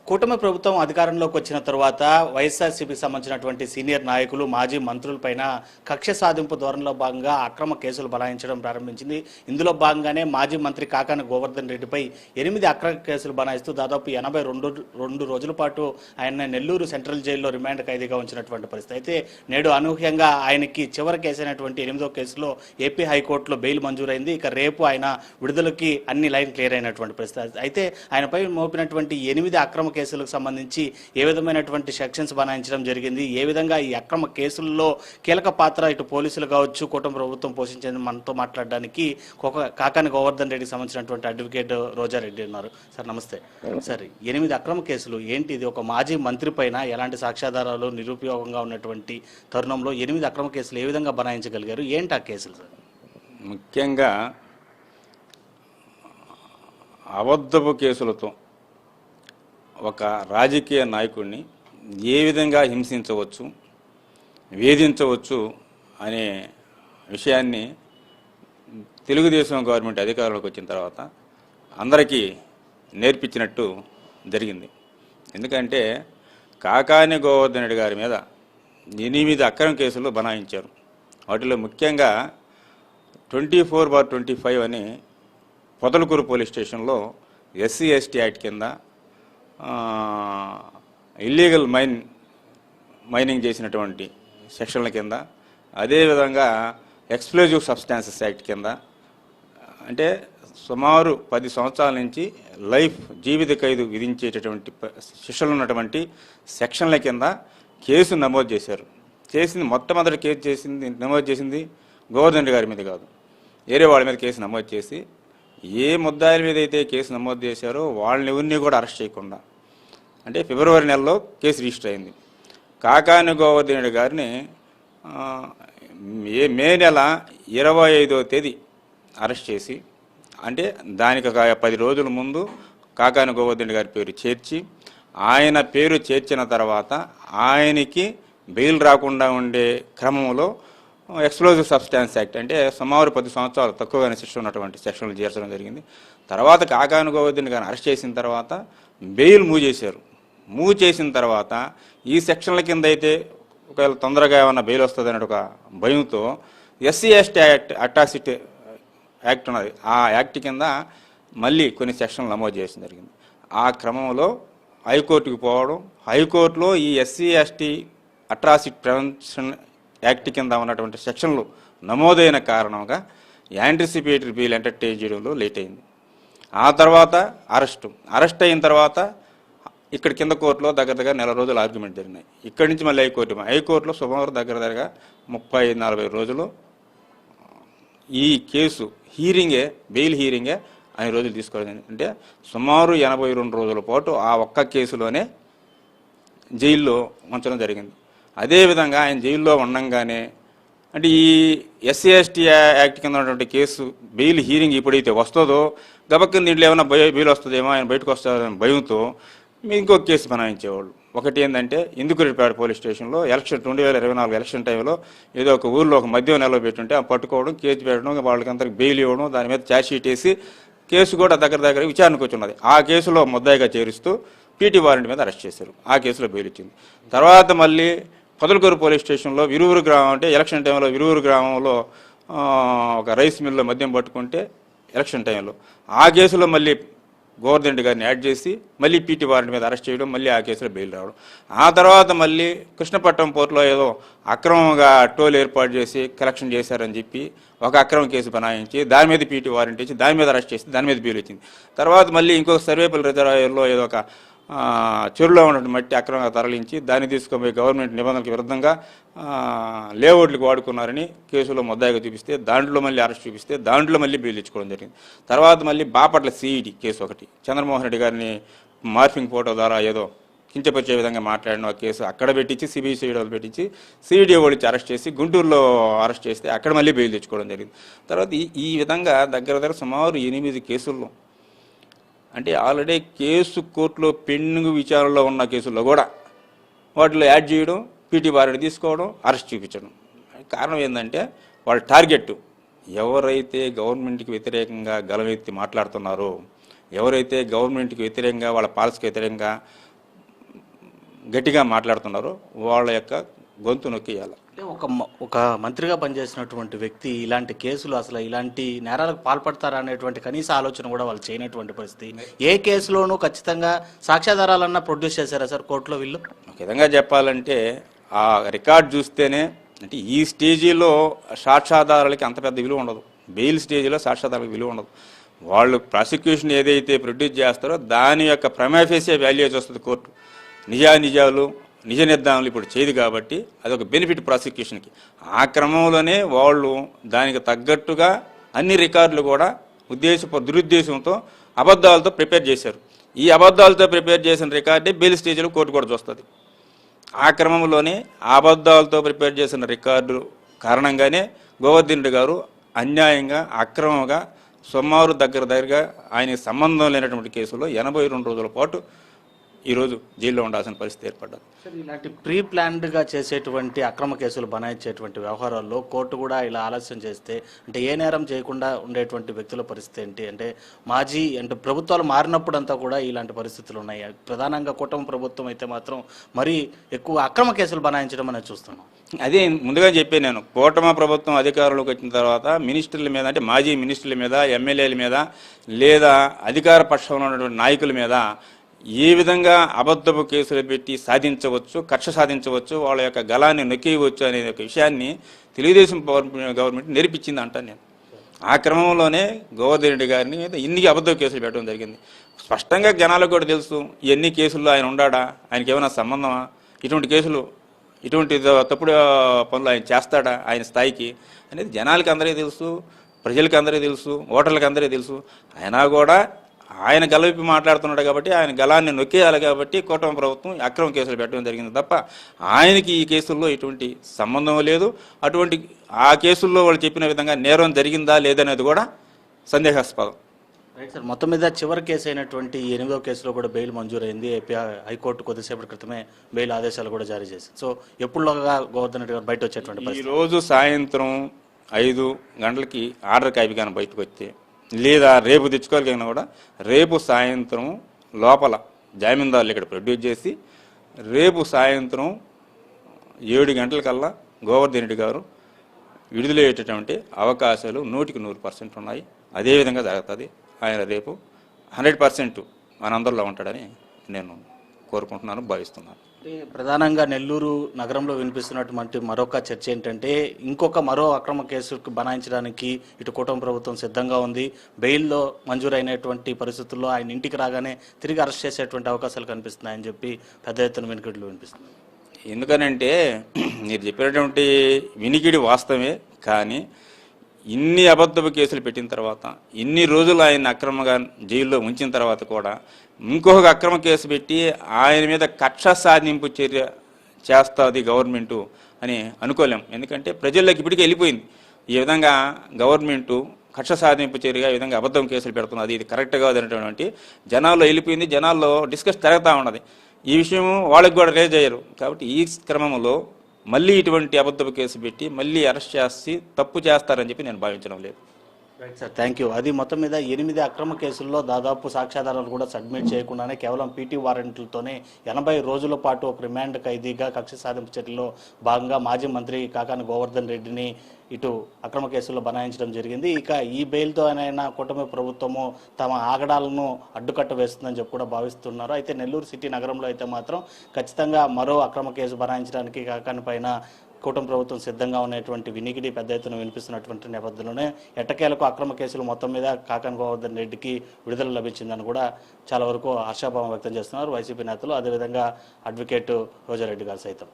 కూటమి ప్రభుత్వం అధికారంలోకి వచ్చిన తర్వాత వైఎస్ఆర్సీపీకి సంబంధించినటువంటి సీనియర్ నాయకులు మాజీ మంత్రులపైన కక్ష సాధింపు ధోరణిలో భాగంగా అక్రమ కేసులు బనాయించడం ప్రారంభించింది. ఇందులో భాగంగానే మాజీ మంత్రి కాకాని గోవర్ధన్ రెడ్డిపై 8 అక్రమ కేసులు బనాయిస్తూ దాదాపు 82 రోజుల పాటు ఆయన నెల్లూరు సెంట్రల్ జైల్లో రిమాండ్ ఖైదీగా ఉంచినటువంటి పరిస్థితి. అయితే నేడు అనూహ్యంగా ఆయనకి చివరి కేసైనటువంటి 8వ కేసులో ఏపీ హైకోర్టులో బెయిల్ మంజూరైంది. ఇక రేపు ఆయన విడుదలకి అన్ని లైన్ క్లియర్ అయినటువంటి పరిస్థితి. అయితే ఆయనపై మోపినటువంటి 8 అక్రమ కేసులకు సంబంధించి ఏ విధమైనటువంటి సెక్షన్స్ బనాయించడం జరిగింది, ఏ విధంగా ఈ అక్రమ కేసుల్లో కీలక పాత్ర ఇటు పోలీసులు కావచ్చు కూటమి ప్రభుత్వం పోషించేది మనతో మాట్లాడడానికి కాకాని గోవర్ధన్ రెడ్డికి సంబంధించినటువంటి అడ్వకేట్ రోజారెడ్డి ఉన్నారు. సార్ నమస్తే. సార్ 8 అక్రమ కేసులు ఏంటి? ఇది ఒక మాజీ మంత్రి పైన ఎలాంటి సాక్ష్యాధారాలు నిరుపయోగంగా ఉన్నటువంటి తరుణంలో 8 అక్రమ కేసులు ఏ విధంగా బనాయించగలిగారు? ఏంటి ఆ కేసులు సార్? ముఖ్యంగా అబద్ధపు కేసులతో ఒక రాజకీయ నాయకుడిని ఏ విధంగా హింసించవచ్చు, వేధించవచ్చు అనే విషయాన్ని తెలుగుదేశం గవర్నమెంట్ అధికారంలోకి వచ్చిన తర్వాత అందరికీ నేర్పించినట్టు జరిగింది. ఎందుకంటే కాకాని గోవర్ధన్ రెడ్డి గారి మీద 8 అక్రమ కేసులు బనాయించారు. వాటిలో ముఖ్యంగా 24/25 అని పొదలకూరు పోలీస్ స్టేషన్లో SC/ST యాక్ట్ కింద ఇల్లీగల్ మైనింగ్ చేసినటువంటి సెక్షన్ల కింద, అదేవిధంగా ఎక్స్ప్లోజివ్ సబ్స్టాన్సెస్ యాక్ట్ కింద, అంటే సుమారు 10 సంవత్సరాల నుంచి లైఫ్ జీవిత ఖైదు విధించేటటువంటి శిక్షలు ఉన్నటువంటి సెక్షన్ల కింద కేసు నమోదు చేశారు. మొట్టమొదటి కేసు నమోదు చేసింది గోవర్ధన్ రెడ్డి గారి మీద కాదు, వేరే వాళ్ళ మీద కేసు నమోదు చేసి ఏ ముద్దాయిల మీద అయితే కేసు నమోదు చేశారో వాళ్ళని ఎవరిని కూడా అరెస్ట్ చేయకుండా, అంటే ఫిబ్రవరి నెలలో కేసు రిజిస్టర్ అయింది. కాకాని గోవర్ధన్ రెడ్డి గారిని మే నెల 25వ తేదీ అరెస్ట్ చేసి, అంటే దానికి ఒక 10 రోజుల ముందు కాకాని గోవర్ధన్ రెడ్డి గారి పేరు చేర్చి, ఆయన పేరు చేర్చిన తర్వాత ఆయనకి బెయిల్ రాకుండా ఉండే క్రమంలో ఎక్స్ప్లోజివ్ సబ్స్టాన్స్ యాక్ట్, అంటే సుమారు 10 సంవత్సరాలు తక్కువగానే శిక్ష ఉన్నటువంటి సెక్షన్లు చేర్చడం జరిగింది. తర్వాత కాకాని గోవర్ధన్ గారిని అరెస్ట్ చేసిన తర్వాత బెయిల్ మూవ్ చేశారు. మూవ్ చేసిన తర్వాత ఈ సెక్షన్ల కింద అయితే ఒకవేళ తొందరగా ఏమన్నా బెయిల్ వస్తుంది అనే ఒక భయంతో SC/ST అట్రాసిటీ యాక్ట్ ఉన్నది, ఆ యాక్ట్ కింద మళ్ళీ కొన్ని సెక్షన్లు నమోదు చేయడం జరిగింది. ఆ క్రమంలో హైకోర్టుకు పోవడం, హైకోర్టులో ఈ SC/ST అట్రాసిటీ ప్రివెన్షన్ యాక్ట్ కింద ఉన్నటువంటి సెక్షన్లు నమోదైన కారణంగా యాంటిసిపేటరీ బెయిల్ ఎంటర్టైన్ చేయడంలో లేట్ అయింది. ఆ తర్వాత అరెస్ట్ అయిన తర్వాత ఇక్కడ కింద కోర్టులో దగ్గర నెల రోజులు ఆర్గ్యుమెంట్ జరిగినాయి. ఇక్కడి నుంచి మళ్ళీ హైకోర్టులో సుమారు దగ్గర 30-40 రోజులు ఈ కేసు బెయిల్ హీరింగే 5 రోజులు తీసుకోవడం. అంటే సుమారు 82 రోజుల పాటు ఆ ఒక్క కేసులోనే జైల్లో ఉంచడం జరిగింది. అదేవిధంగా ఆయన జైల్లో ఉండంగానే, అంటే ఈ SC/ST యాక్ట్ కింద ఉన్నటువంటి కేసు బెయిల్ హీరింగ్ ఎప్పుడైతే వస్తుందో గబక్కన దీంట్లో ఏమైనా బెయిల్ వస్తుందేమో, ఆయన బయటకు వస్తారని భయంతో ఇంకొక కేసు బనాయించేవాళ్ళు. ఒకటి ఏంటంటే ఇందుకురెడ్డిపేట పోలీస్ స్టేషన్లో 2024 ఎలక్షన్ టైంలో ఏదో ఒక ఊర్లో ఒక మద్యం నిల్వ పెట్టుంటే ఆ పట్టుకోవడం, కేసు పెట్టడం, వాళ్ళకందరికి బెయిల్ ఇవ్వడం, దాని మీద ఛార్జ్షీట్ వేసి కేసు కూడా దగ్గర విచారణకు వచ్చి ఉన్నది. ఆ కేసులో ముద్దాయిగా చేరుస్తూ PT వారెంట్ మీద అరెస్ట్ చేశారు. ఆ కేసులో బెయిల్ ఇచ్చింది. తర్వాత మళ్ళీ పొదలకూరు పోలీస్ స్టేషన్లో విరువురు గ్రామం, అంటే ఎలక్షన్ టైంలో విరువురు గ్రామంలో ఒక రైస్ మిల్లో మద్యం పట్టుకుంటే ఎలక్షన్ టైంలో ఆ కేసులో మళ్ళీ గోవర్ధన్ రెడ్డి గారిని యాడ్ చేసి మళ్ళీ PT వారెంట్ మీద అరెస్ట్ చేయడం, మళ్ళీ ఆ కేసులో బెయిల్ రావడం. ఆ తర్వాత మళ్ళీ కృష్ణపట్నం పోర్టులో ఏదో అక్రమంగా టోల్ ఏర్పాటు చేసి కలెక్షన్ చేశారని చెప్పి ఒక అక్రమ కేసు బనాయించి దాని మీద PT వారెంట్ ఇచ్చి దాని మీద అరెస్ట్ చేసి దాని మీద బెయిల్ వచ్చింది. తర్వాత మళ్ళీ ఇంకొక సర్వేపల్లి రిజర్వాయర్లో ఏదో ఒక చెరువులో ఉన్నటువంటి మట్టి అక్రమంగా తరలించి దాన్ని తీసుకుపోయి గవర్నమెంట్ నిబంధనలకు విరుద్ధంగా లేఅవుట్లకు వాడుకున్నారని కేసులో ముద్దాయిగా చూపిస్తే, దాంట్లో మళ్ళీ అరెస్ట్ చూపిస్తే దాంట్లో మళ్ళీ బెయిల్ ఇచ్చుకోవడం జరిగింది. తర్వాత మళ్ళీ బాపట్ల CID కేసు ఒకటి, చంద్రమోహన్ రెడ్డి గారిని మార్ఫింగ్ ఫోటో ద్వారా ఏదో కించపరిచే విధంగా మాట్లాడిన ఒక కేసు అక్కడ పెట్టించి CBI పెట్టించి CID ఓడిచి అరెస్ట్ చేసి గుంటూరులో అరెస్ట్ చేస్తే అక్కడ మళ్ళీ బెయిల్ తెచ్చుకోవడం జరిగింది. తర్వాత ఈ విధంగా దగ్గర సుమారు 8 కేసుల్లో, అంటే ఆల్రెడీ కేసు కోర్టులో పెండింగ్ విచారణలో ఉన్న కేసుల్లో కూడా వాటిలో యాడ్ చేయడం, PT వారెంట్ తీసుకోవడం, అరెస్ట్ చూపించడం. కారణం ఏంటంటే వాళ్ళ టార్గెట్ ఎవరైతే గవర్నమెంట్కి వ్యతిరేకంగా గలమెత్తి మాట్లాడుతున్నారో, ఎవరైతే గవర్నమెంట్కి వ్యతిరేకంగా వాళ్ళ పాలసీకి వ్యతిరేకంగా గట్టిగా మాట్లాడుతున్నారో వాళ్ళ యొక్క గొంతు నొక్కియాలి. అంటే ఒక మంత్రిగా పనిచేసినటువంటి వ్యక్తి ఇలాంటి కేసులు అసలు ఇలాంటి నేరాలకు పాల్పడతారా అనేటువంటి కనీస ఆలోచన కూడా వాళ్ళు చేయనటువంటి పరిస్థితి. ఏ కేసులోనూ ఖచ్చితంగా సాక్ష్యాధారాలన్నా ప్రొడ్యూస్ చేశారా సార్ కోర్టులో వీళ్ళు? ఒక విధంగా చెప్పాలంటే ఆ రికార్డ్ చూస్తేనే అంటే ఈ స్టేజీలో సాక్ష్యాధారాలకి అంత పెద్ద విలువ ఉండదు. బెయిల్ స్టేజీలో సాక్ష్యాధారాలకు విలువ ఉండదు. వాళ్ళు ప్రాసిక్యూషన్ ఏదైతే ప్రొడ్యూస్ చేస్తారో దాని యొక్క ప్రమాఫేసే వాల్యూస్ వస్తుంది కోర్టు. నిజాలు నిజ నిర్ధారణలు ఇప్పుడు చేయదు కాబట్టి అదొక బెనిఫిట్ ప్రాసిక్యూషన్కి. ఆ క్రమంలోనే వాళ్ళు దానికి తగ్గట్టుగా అన్ని రికార్డులు కూడా దురుద్దేశంతో అబద్ధాలతో ప్రిపేర్ చేశారు. ఈ అబద్ధాలతో ప్రిపేర్ చేసిన రికార్డే బెయిల్ స్టేజ్లో కోర్టు కూడా చూస్తుంది. ఆ క్రమంలోనే ఆ అబద్ధాలతో ప్రిపేర్ చేసిన రికార్డు కారణంగానే గోవర్ధన్ రెడ్డి గారు అన్యాయంగా అక్రమంగా సుమారు దగ్గరగా ఆయనకి సంబంధం లేనటువంటి కేసులో 82 రోజుల పాటు ఈరోజు జైల్లో ఉండాల్సిన పరిస్థితి ఏర్పడ్డది. సార్ ఇలాంటి ప్రీ ప్లాన్డ్గా చేసేటువంటి అక్రమ కేసులు బనాయించేటువంటి వ్యవహారాల్లో కోర్టు కూడా ఇలా ఆలస్యం చేస్తే అంటే ఏ నేరం చేయకుండా ఉండేటువంటి వ్యక్తుల పరిస్థితి ఏంటి? అంటే అంటే ప్రభుత్వాలు మారినప్పుడంతా కూడా ఇలాంటి పరిస్థితులు ఉన్నాయి. ప్రధానంగా కూటమి ప్రభుత్వం అయితే మాత్రం మరీ ఎక్కువ అక్రమ కేసులు బనాయించడం అనేది చూస్తున్నాం. అదే ముందుగా చెప్పాను నేను, కూటమి ప్రభుత్వం అధికారంలోకి వచ్చిన తర్వాత మినిస్టర్ల మీద అంటే మాజీ మినిస్టర్ల మీద, ఎమ్మెల్యేల మీద లేదా అధికార పక్షంలో ఉన్నటువంటి నాయకుల మీద ఏ విధంగా అబద్ధపు కేసులు పెట్టి సాధించవచ్చు, కక్ష సాధించవచ్చు, వాళ్ళ యొక్క గలాన్ని నొక్కేయవచ్చు అనే ఒక విషయాన్ని తెలుగుదేశం గవర్నమెంట్ నేర్పించింది అంటాను నేను. ఆ క్రమంలోనే గోవర్ధన్ రెడ్డి గారిని మీద ఇన్ని అబద్ధపు కేసులు పెట్టడం జరిగింది. స్పష్టంగా జనాలకు కూడా తెలుసు ఎన్ని కేసుల్లో ఆయన ఉండాడా, ఆయనకి ఏమైనా సంబంధమా, ఇటువంటి తప్పుడు పనులు ఆయన చేస్తాడా ఆయన స్థాయికి అనేది జనాలకి అందరికీ తెలుసు, ప్రజలకి అందరికీ తెలుసు, ఓటర్లకు అందరికీ తెలుసు. అయినా కూడా ఆయన గలవిప్పి మాట్లాడుతున్నాడు కాబట్టి ఆయన గలాన్ని నొక్కేయాలి కాబట్టి కూటమి ప్రభుత్వం అక్రమ కేసులు పెట్టడం జరిగింది తప్ప ఆయనకి ఈ కేసుల్లో ఎటువంటి సంబంధం లేదు. అటువంటి ఆ కేసుల్లో వాళ్ళు చెప్పిన విధంగా నేరం జరిగిందా లేదనేది కూడా సందేహాస్పదం. రైట్ సార్, మొత్తం మీద చివరి కేసు అయినటువంటి 8వ కేసులో కూడా బెయిల్ మంజూరైంది. ఏపీ హైకోర్టు కొద్దిసేపటి క్రితమే బెయిల్ ఆదేశాలు కూడా జారీ చేసింది. సో ఎప్పుడులోగా గోవర్ధన్ రెడ్డి గారు బయట వచ్చేటువంటి ఈరోజు సాయంత్రం 5 గంటలకి ఆర్డర్ కాపీ కానీ బయటకు వస్తే లేదా రేపు తెచ్చుకోగలిగినా కూడా రేపు సాయంత్రం లోపల జామీందారులు ఇక్కడ ప్రొడ్యూస్ చేసి రేపు సాయంత్రం 7 గంటలకల్లా గోవర్ధన్ రెడ్డి గారు విడుదలయ్యేటటువంటి అవకాశాలు 100% ఉన్నాయి. అదేవిధంగా జరుగుతుంది. ఆయన రేపు 100% మనందరిలో ఉంటాడని నేను కోరుకుంటున్నాను, భావిస్తున్నాను. ప్రధానంగా నెల్లూరు నగరంలో వినిపిస్తున్నటువంటి మరొక చర్చ ఏంటంటే మరో అక్రమ కేసుకు బనాయించడానికి ఇటు కూటమి ప్రభుత్వం సిద్ధంగా ఉంది. బెయిల్లో మంజూరైనటువంటి పరిస్థితుల్లో ఆయన ఇంటికి రాగానే తిరిగి అరెస్ట్ చేసేటువంటి అవకాశాలు కనిపిస్తున్నాయని చెప్పి పెద్ద ఎత్తున వినికిడులు వినిపిస్తున్నాయి. ఎందుకనంటే మీరు చెప్పినటువంటి వినికిడి వాస్తవమే, కానీ ఇన్ని అబద్ధపు కేసులు పెట్టిన తర్వాత ఇన్ని రోజులు ఆయన అక్రమంగా జైల్లో ఉంచిన తర్వాత కూడా ఇంకొక అక్రమ కేసు పెట్టి ఆయన మీద కక్ష సాధింపు చర్య చేస్తుంది గవర్నమెంటు అని అనుకోలేం. ఎందుకంటే ప్రజల్లోకి ఇప్పటికే వెళ్ళిపోయింది ఈ విధంగా గవర్నమెంటు కక్ష సాధింపు చర్యగా ఈ విధంగా అబద్ధం కేసులు పెడుతున్నది, ఇది కరెక్ట్ కాదనేటువంటి జనాల్లో వెళ్ళిపోయింది. జనాల్లో డిస్కస్ జరుగుతూ ఉన్నది. ఈ విషయం వాళ్ళకి కూడా రేజ్ అయ్యారు. కాబట్టి ఈ క్రమంలో మళ్ళీ ఇటువంటి అబద్ధపు కేసు పెట్టి మళ్ళీ అరెస్ట్ చేసి తప్పు చేస్తారని చెప్పి నేను భావించడం లేదు. Right sir, thank you. అది మొత్తం మీద 8 అక్రమ కేసుల్లో దాదాపు సాక్ష్యాధారాలు కూడా సబ్మిట్ చేయకుండానే కేవలం పీటీ వారెంట్లతోనే 80 రోజుల పాటు ఒక రిమాండ్ ఖైదీగా కక్ష సాధింపు చర్యలో భాగంగా మాజీ మంత్రి కాకాని గోవర్ధన్ రెడ్డిని ఇటు అక్రమ కేసుల్లో బనాయించడం జరిగింది. ఇక ఈ బెయిల్తో అయినా కూటమి ప్రభుత్వము తమ ఆగడాలను అడ్డుకట్ట వేస్తుందని చెప్పి కూడా భావిస్తున్నారు. అయితే నెల్లూరు సిటీ నగరంలో అయితే మాత్రం ఖచ్చితంగా మరో అక్రమ కేసు బనాయించడానికి కాకాని పైన కూటమి ప్రభుత్వం సిద్ధంగా ఉన్నటువంటి వినికిడి పెద్ద ఎత్తున వినిపిస్తున్నటువంటి నేపథ్యంలోనే ఎట్టకేలకు అక్రమ కేసులు మొత్తం మీద కాకాని గోవర్ధన్ రెడ్డికి విడుదల లభించిందని కూడా చాలా వరకు హర్షాభావం వ్యక్తం చేస్తున్నారు వైసీపీ నేతలు, అదేవిధంగా అడ్వకేట్ రోజారెడ్డి గారు సైతం.